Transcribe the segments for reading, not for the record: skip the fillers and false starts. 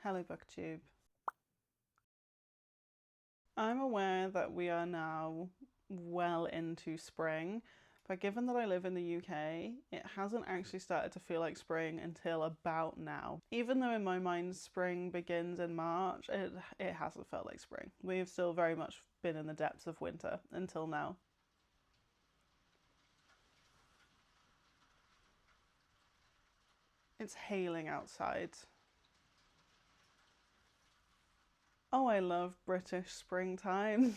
Hello BookTube. I'm aware that we are now well into spring, but given that I live in the UK, it hasn't actually started to feel like spring until about now. Even though in my mind spring begins in March, it hasn't felt like spring. We've still very much been in the depths of winter until now. It's hailing outside. Oh, I love British springtime.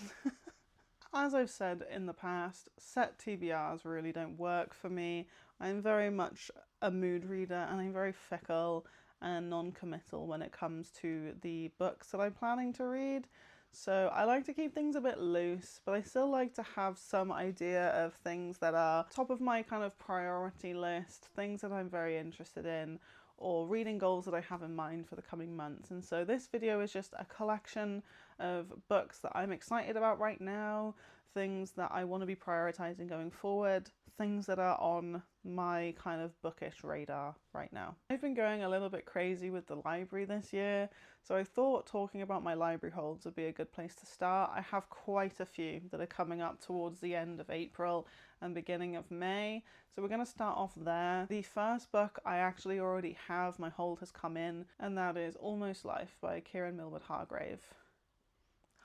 As I've said in the past, set TBRs really don't work for me. I'm very much a mood reader and I'm very fickle and non-committal when it comes to the books that I'm planning to read. So I like to keep things a bit loose, but I still like to have some idea of things that are top of my kind of priority list, things that I'm very interested in, or reading goals that I have in mind for the coming months. And so this video is just a collection of books that I'm excited about right now, things that I want to be prioritizing going forward, things that are on my kind of bookish radar right now. I've been going a little bit crazy with the library this year, so I thought talking about my library holds would be a good place to start. I have quite a few that are coming up towards the end of April and beginning of May, so we're going to start off there. The first book I actually already have, my hold has come in, and that is Almost Life by Kiran Millwood Hargrave.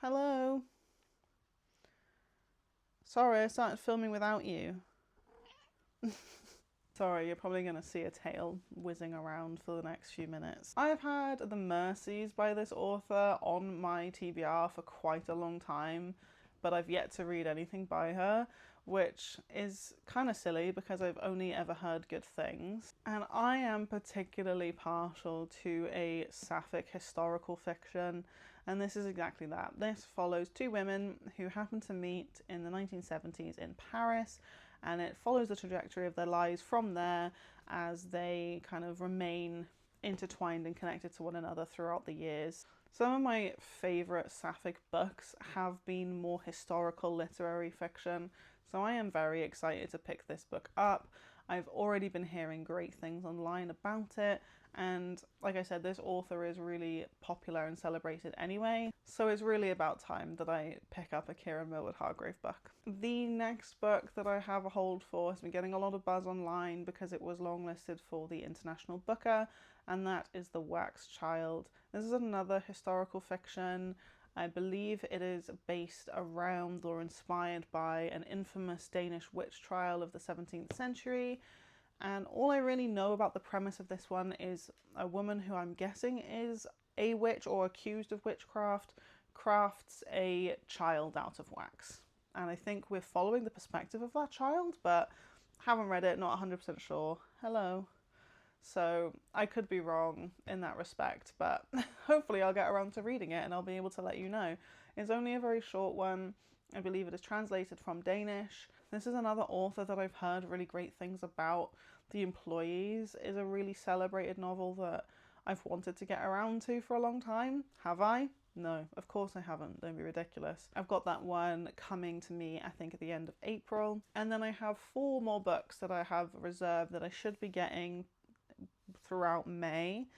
Hello! Sorry, I started filming without you. Sorry, you're probably going to see a tail whizzing around for the next few minutes. I've had The Mercies by this author on my TBR for quite a long time, but I've yet to read anything by her, which is kind of silly because I've only ever heard good things. And I am particularly partial to a sapphic historical fiction, and this is exactly that. This follows two women who happen to meet in the 1970s in Paris, and it follows the trajectory of their lives from there as they kind of remain intertwined and connected to one another throughout the years. Some of my favourite sapphic books have been more historical literary fiction, so I am very excited to pick this book up. I've already been hearing great things online about it, and like I said, this author is really popular and celebrated anyway, so it's really about time that I pick up a Kiran Millwood Hargrave book. The next book that I have a hold for has been getting a lot of buzz online because it was longlisted for the International Booker, and that is The Wax Child. This is another historical fiction. I believe it is based around or inspired by an infamous Danish witch trial of the 17th century. And all I really know about the premise of this one is a woman who I'm guessing is a witch or accused of witchcraft crafts a child out of wax. And I think we're following the perspective of that child, but haven't read it, not 100% sure. Hello. So I could be wrong in that respect, but hopefully I'll get around to reading it and I'll be able to let you know. It's only a very short one. I believe it is translated from Danish. This is another author that I've heard really great things about. The Employees is a really celebrated novel that I've wanted to get around to for a long time. Have I? No, of course I haven't. Don't be ridiculous. I've got that one coming to me, I think, at the end of April. And then I have 4 more books that I have reserved that I should be getting throughout May.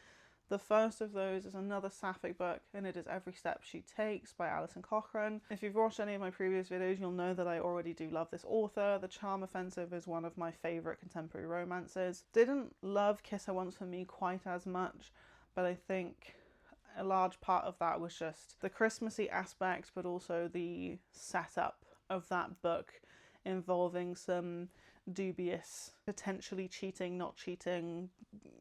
The first of those is another sapphic book, and it is Every Step She Takes by Alison Cochrun. If you've watched any of my previous videos, you'll know that I already do love this author. The Charm Offensive is one of my favourite contemporary romances. Didn't love Kiss Her Once for Me quite as much, but I think a large part of that was just the Christmassy aspect, but also the setup of that book involving some dubious, potentially cheating, not cheating,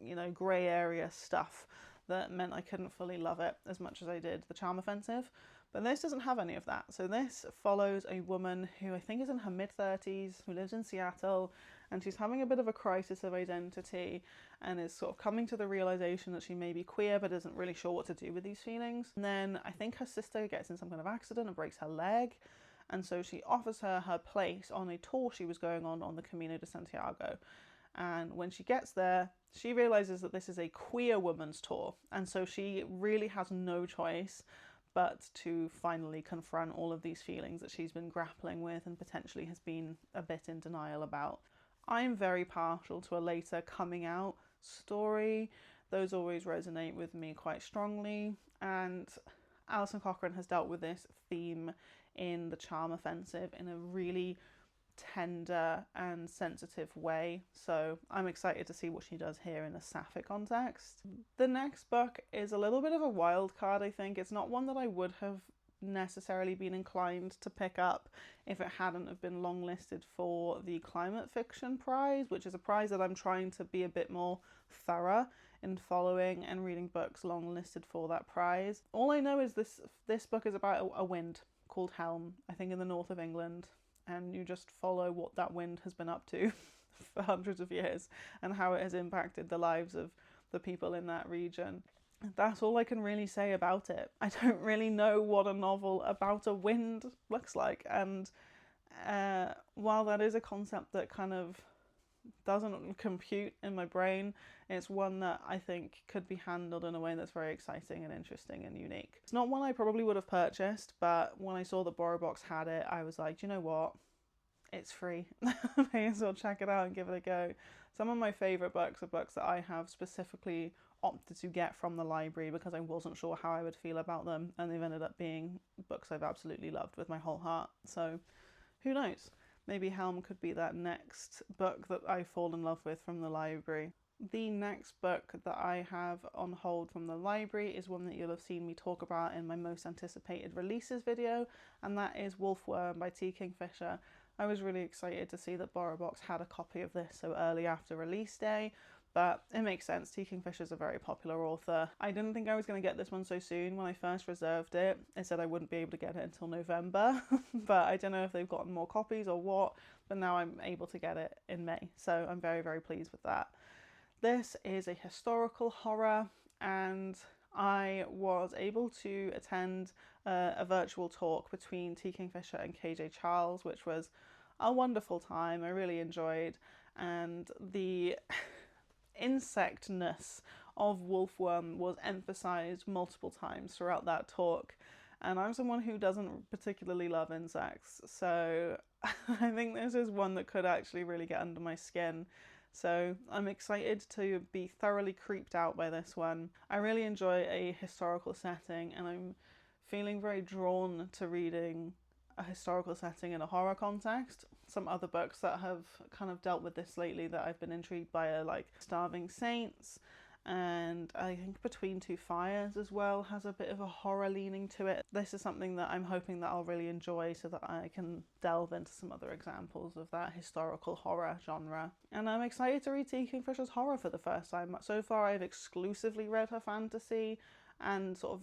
you know, grey area stuff that meant I couldn't fully love it as much as I did The Charm Offensive. But this doesn't have any of that. So this follows a woman who I think is in her mid-30s, who lives in Seattle, and she's having a bit of a crisis of identity and is sort of coming to the realization that she may be queer but isn't really sure what to do with these feelings. And then I think her sister gets in some kind of accident and breaks her leg, and so she offers her place on a tour she was going on the Camino de Santiago. And when she gets there, she realizes that this is a queer woman's tour, and so she really has no choice but to finally confront all of these feelings that she's been grappling with and potentially has been a bit in denial about. I'm very partial to a later coming out story. Those always resonate with me quite strongly, and Alison Cochrun has dealt with this theme in The Charm Offensive in a really tender and sensitive way, so I'm excited to see what she does here in a sapphic context. The next book is a little bit of a wild card, I think. It's not one that I would have necessarily been inclined to pick up if it hadn't have been longlisted for the Climate Fiction Prize, which is a prize that I'm trying to be a bit more thorough in following and reading books longlisted for that prize. All I know is this book is about a wind called Helm, I think in the north of England, and you just follow what that wind has been up to for hundreds of years and how it has impacted the lives of the people in that region. That's all I can really say about it. I don't really know what a novel about a wind looks like, and while that is a concept that kind of doesn't compute in my brain, it's one that I think could be handled in a way that's very exciting and interesting and unique. It's not one I probably would have purchased, but when I saw that BorrowBox had it, I was like, you know what? It's free. May as well check it out and give it a go. Some of my favourite books are books that I have specifically opted to get from the library because I wasn't sure how I would feel about them, and they've ended up being books I've absolutely loved with my whole heart. So who knows? Maybe Helm could be that next book that I fall in love with from the library. The next book that I have on hold from the library is one that you'll have seen me talk about in my most anticipated releases video, and that is Wolfworm by T. Kingfisher. I was really excited to see that BorrowBox had a copy of this so early after release day, but it makes sense. T. Kingfisher's a very popular author. I didn't think I was going to get this one so soon. When I first reserved it, it said I wouldn't be able to get it until November, but I don't know if they've gotten more copies or what, but now I'm able to get it in May, so I'm very, very pleased with that. This is a historical horror, and I was able to attend a virtual talk between T. Kingfisher and KJ Charles, which was a wonderful time. I really enjoyed, and the insectness of Wolfworm was emphasized multiple times throughout that talk, and I'm someone who doesn't particularly love insects, so I think this is one that could actually really get under my skin. So I'm excited to be thoroughly creeped out by this one. I really enjoy a historical setting, and I'm feeling very drawn to reading a historical setting in a horror context. Some other books that have kind of dealt with this lately that I've been intrigued by are like Starving Saints, and I think Between Two Fires as well has a bit of a horror leaning to it. This is something that I'm hoping that I'll really enjoy so that I can delve into some other examples of that historical horror genre. And I'm excited to read T. Kingfisher's horror for the first time. So far I've exclusively read her fantasy and sort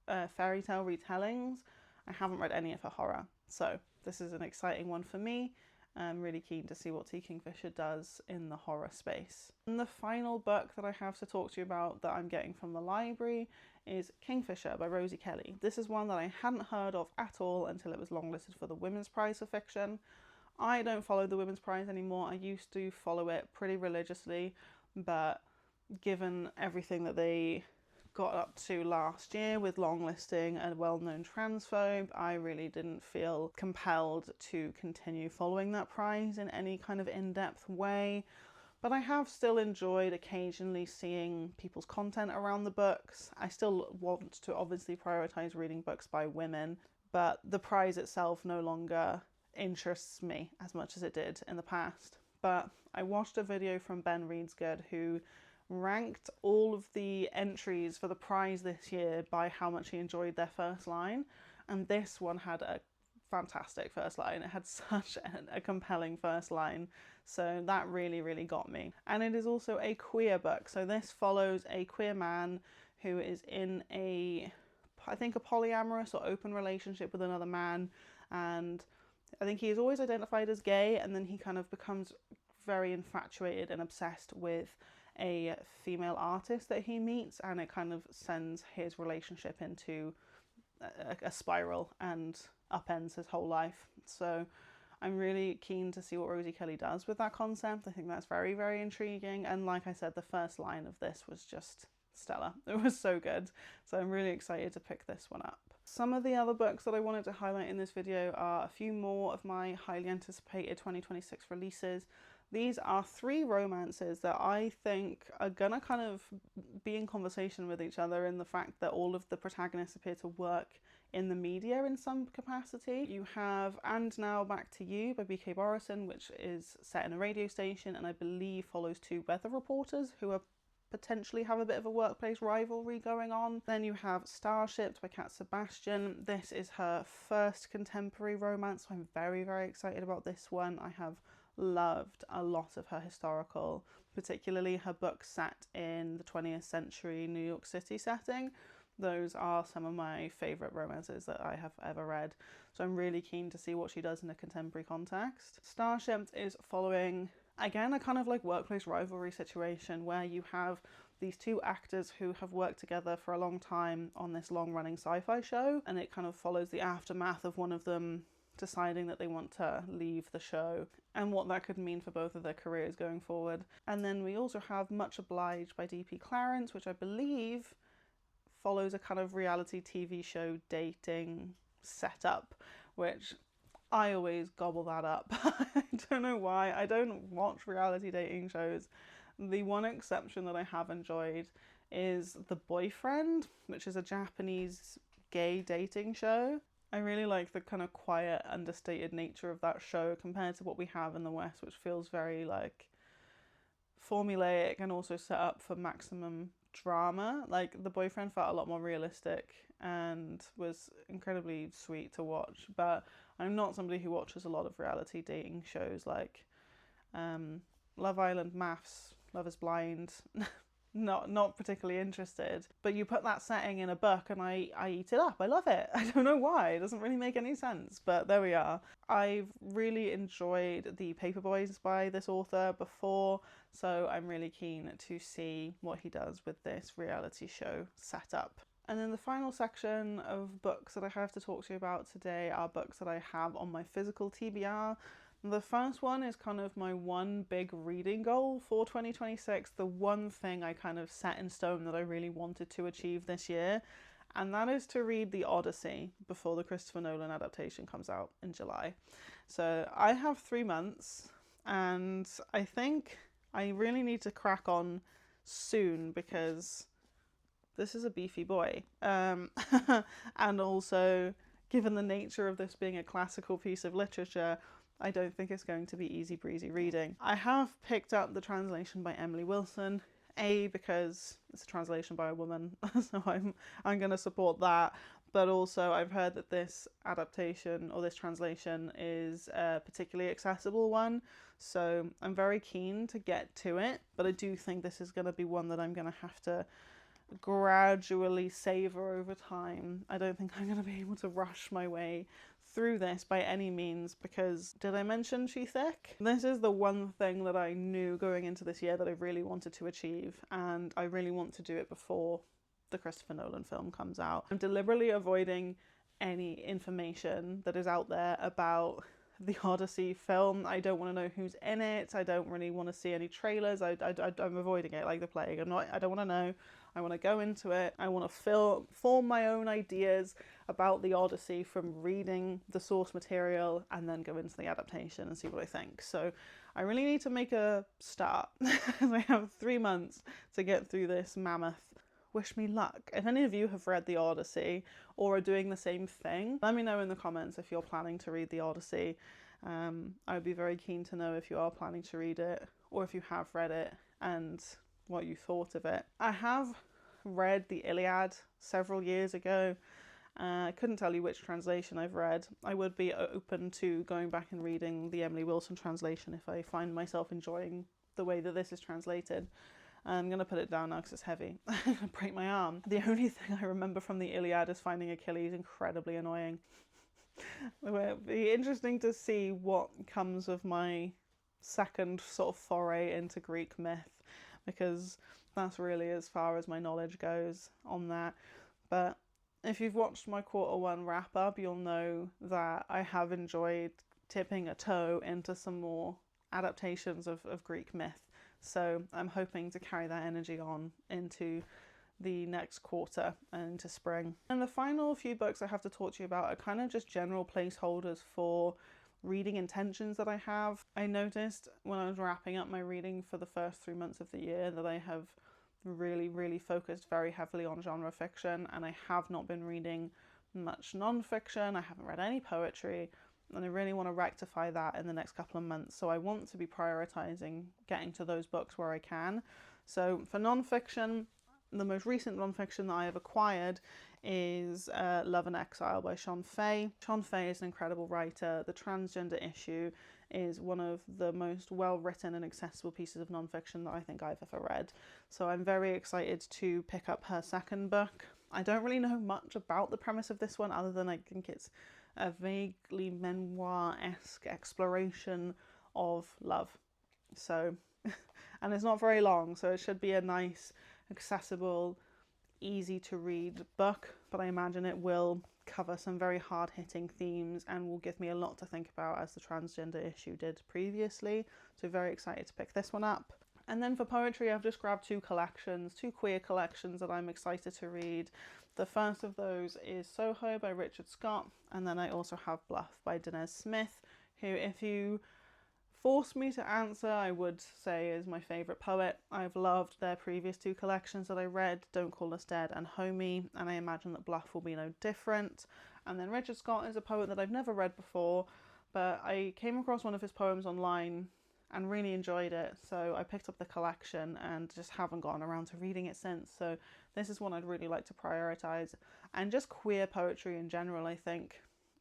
of fairy tale retellings. I haven't read any of her horror, so this is an exciting one for me. I'm really keen to see what T. Kingfisher does in the horror space. And the final book that I have to talk to you about that I'm getting from the library is Kingfisher by Rozie Kelly. This is one that I hadn't heard of at all until it was longlisted for the Women's Prize for Fiction. I don't follow the Women's Prize anymore. I used to follow it pretty religiously, but given everything that they got up to last year with longlisting a well-known transphobe, I really didn't feel compelled to continue following that prize in any kind of in-depth way. But I have still enjoyed occasionally seeing people's content around the books. I still want to obviously prioritise reading books by women, but the prize itself no longer interests me as much as it did in the past. But I watched a video from Ben Reedsgood who ranked all of the entries for the prize this year by how much he enjoyed their first line, and this one had a fantastic first line. It had such a compelling first line, so that really got me. And it is also a queer book, so this follows a queer man who is in I think a polyamorous or open relationship with another man, and I think he is always identified as gay, and then he kind of becomes very infatuated and obsessed with a female artist that he meets, and it kind of sends his relationship into a spiral and upends his whole life. So I'm really keen to see what Rozie Kelly does with that concept. I think that's very intriguing, and like I said, the first line of this was just stellar. It was so good, so I'm really excited to pick this one up. Some of the other books that I wanted to highlight in this video are a few more of my highly anticipated 2026 releases. These are 3 romances that I think are gonna kind of be in conversation with each other, in the fact that all of the protagonists appear to work in the media in some capacity. You have And Now Back to You by B.K. Borison, which is set in a radio station and I believe follows 2 weather reporters who are potentially have a bit of a workplace rivalry going on. Then you have Starshipped by Sebastian. This is her first contemporary romance, so I'm very, very excited about this one. I have loved a lot of her historical, particularly her books set in the 20th century New York City setting. Those are some of my favourite romances that I have ever read, so I'm really keen to see what she does in a contemporary context. Starshipped is following, again, a kind of like workplace rivalry situation where you have these 2 actors who have worked together for a long time on this long-running sci-fi show, and it kind of follows the aftermath of one of them deciding that they want to leave the show and what that could mean for both of their careers going forward. And then we also have Much Obliged by D.P. Clarence, which I believe follows a kind of reality TV show dating setup, which I always gobble that up. I don't know why. I don't watch reality dating shows. The one exception that I have enjoyed is The Boyfriend, which is a Japanese gay dating show. I really like the kind of quiet, understated nature of that show compared to what we have in the West, which feels very like formulaic and also set up for maximum drama. Like The Boyfriend felt a lot more realistic and was incredibly sweet to watch, but I'm not somebody who watches a lot of reality dating shows like Love Island, Maths, Love is Blind. Not particularly interested. But you put that setting in a book and I eat it up. I love it. I don't know why. It doesn't really make any sense, but there we are. I've really enjoyed the Paperboys by this author before, so I'm really keen to see what he does with this reality show setup. And then the final section of books that I have to talk to you about today are books that I have on my physical TBR. The first one is kind of my one big reading goal for 2026, the one thing I kind of set in stone that I really wanted to achieve this year, and that is to read the Odyssey before the Christopher Nolan adaptation comes out in July. So I have 3 months, and I think I really need to crack on soon because this is a beefy boy. And also, given the nature of this being a classical piece of literature, I don't think it's going to be easy breezy reading. I have picked up the translation by Emily Wilson, because it's a translation by a woman, so I'm going to support that. But also I've heard that this adaptation or this translation is a particularly accessible one, so I'm very keen to get to it. But I do think this is going to be one that I'm going to have to gradually savor over time. I don't think I'm going to be able to rush my way through this by any means, because did I mention she's thick? This is the one thing that I knew going into this year that I really wanted to achieve, and I really want to do it before the Christopher Nolan film comes out. I'm deliberately avoiding any information that is out there about the Odyssey film. I don't want to know who's in it. I don't really want to see any trailers. I'm avoiding it like the plague. I don't want to know. I want to go into it. I want to form my own ideas about the Odyssey from reading the source material and then go into the adaptation and see what I think. So I really need to make a start. I have 3 months to get through this mammoth. Wish me luck. If any of you have read the Odyssey or are doing the same thing, let me know in the comments if you're planning to read the Odyssey. I would be very keen to know if you are planning to read it or if you have read it and what you thought of it. I have read the Iliad several years ago. I couldn't tell you which translation I've read. I would be open to going back and reading the Emily Wilson translation if I find myself enjoying the way that this is translated. I'm going to put it down now because it's heavy. I'm going to break my arm. The only thing I remember from the Iliad is finding Achilles incredibly annoying. It'll be interesting to see what comes of my second sort of foray into Greek myth, because that's really as far as my knowledge goes on that. But if you've watched my Q1 wrap up, you'll know that I have enjoyed tipping a toe into some more adaptations of Greek myth. So I'm hoping to carry that energy on into the next quarter and into spring. And the final few books I have to talk to you about are kind of just general placeholders for reading intentions that I have. I noticed when I was wrapping up my reading for the first 3 months of the year that I have really focused very heavily on genre fiction, and I have not been reading much non-fiction. I haven't read any poetry, and I really want to rectify that in the next couple of months. So I want to be prioritizing getting to those books where I can. So for non-fiction, the most recent non-fiction that I have acquired is Love and Exile by Shon Faye. Shon Faye is an incredible writer. The transgender issue is one of the most well-written and accessible pieces of non-fiction that I think I've ever read. So I'm very excited to pick up her second book. I don't really know much about the premise of this one other than I think it's a vaguely memoir-esque exploration of love. So, and it's not very long, so it should be a nice, accessible, easy to read book, but I imagine it will cover some very hard-hitting themes and will give me a lot to think about, as the transgender issue did previously. So very excited to pick this one up. And then for poetry, I've just grabbed two queer collections that I'm excited to read. The first of those is Soho by Richard Scott, and then I also have Bluff by Danez Smith, who, if you force me to answer, I would say is my favourite poet. I've loved their previous two collections that I read, Don't Call Us Dead and Homie, and I imagine that Bluff will be no different. And then Richard Scott is a poet that I've never read before, but I came across one of his poems online and really enjoyed it, so I picked up the collection and just haven't gotten around to reading it since. So this is one I'd really like to prioritise. And just queer poetry in general, I think,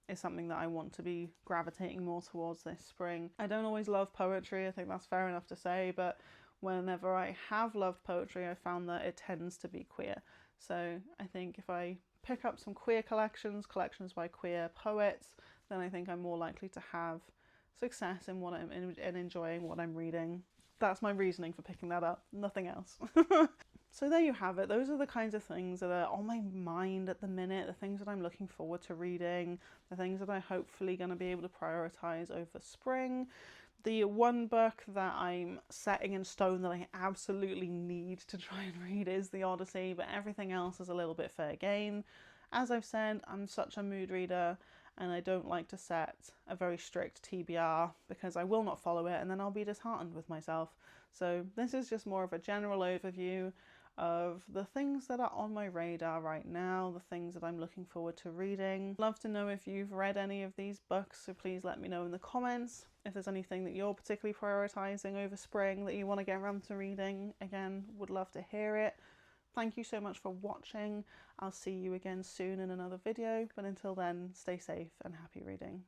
is something that I want to be gravitating more towards this spring. I don't always love poetry, I think that's fair enough to say, but whenever I have loved poetry, I found that it tends to be queer. So I think if I pick up some queer collections by queer poets, then I think I'm more likely to have success in what I'm in enjoying what I'm reading. That's my reasoning for picking that up, nothing else. So there you have it. Those are the kinds of things that are on my mind at the minute, the things that I'm looking forward to reading, the things that I'm hopefully going to be able to prioritise over spring. The one book that I'm setting in stone that I absolutely need to try and read is the Odyssey, but everything else is a little bit fair game. As I've said, I'm such a mood reader, and I don't like to set a very strict TBR because I will not follow it and then I'll be disheartened with myself. So this is just more of a general overview of the things that are on my radar right now, the things that I'm looking forward to reading. Love to know if you've read any of these books, so please let me know in the comments. If there's anything that you're particularly prioritising over spring that you want to get around to reading, again, would love to hear it. Thank you so much for watching. I'll see you again soon in another video, but until then, stay safe and happy reading.